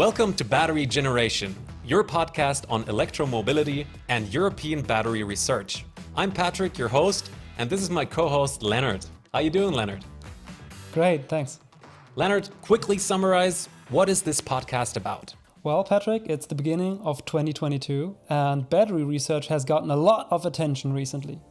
Welcome to Battery Generation, your podcast on electromobility and European battery research. I'm Patrick, your host, and this is my co-host Leonard. How you doing, Leonard? Great, thanks. Leonard, quickly summarize, what is this podcast about? Well, Patrick, it's the beginning of 2022 and battery research has gotten a lot of attention recently.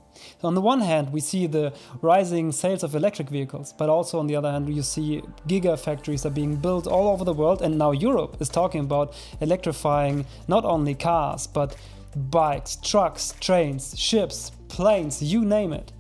So on the one hand, we see the rising sales of electric vehicles, but also on the other hand, you see gigafactories are being built all over the world, and now Europe is talking about electrifying not only cars, but bikes, trucks, trains, ships, planes, you name it.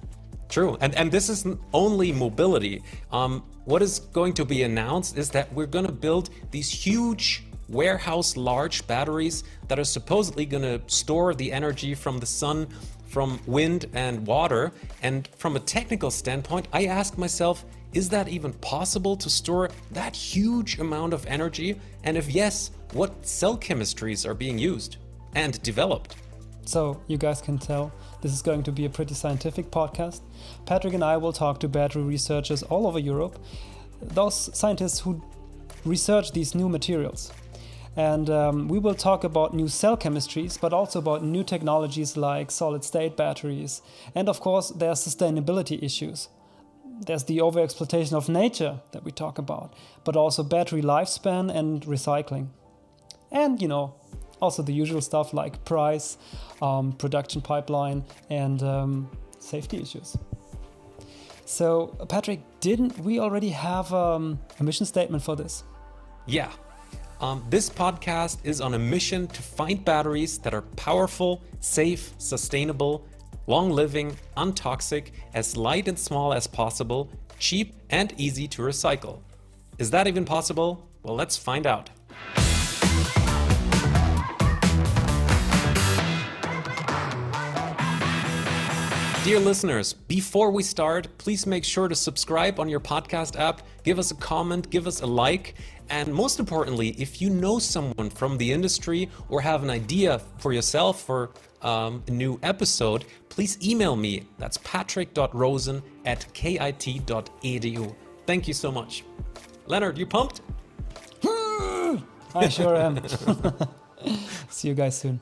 True, and this isn't only mobility. What is going to be announced is that we're going to build these huge warehouse large batteries that are supposedly going to store the energy from the sun, from wind and water. And from a technical standpoint, I ask myself, is that even possible to store that huge amount of energy? And if yes, what cell chemistries are being used and developed? So you guys can tell this is going to be a pretty scientific podcast. Patrick and I will talk to battery researchers all over Europe, those scientists who research these new materials. And we will talk about new cell chemistries, but also about new technologies like solid-state batteries. And of course, there are sustainability issues. There's the overexploitation of nature that we talk about, but also battery lifespan and recycling. And, also the usual stuff like price, production pipeline, and safety issues. So, Patrick, didn't we already have a mission statement for this? Yeah. This podcast is on a mission to find batteries that are powerful, safe, sustainable, long-living, untoxic, as light and small as possible, cheap and easy to recycle. Is that even possible? Well, let's find out. Dear listeners, before we start, please make sure to subscribe on your podcast app, give us a comment, give us a like, and most importantly, if you know someone from the industry or have an idea for yourself for a new episode, please email me. That's patrick.rosen@kit.edu. Thank you so much. Leonard, you pumped? I sure am. See you guys soon.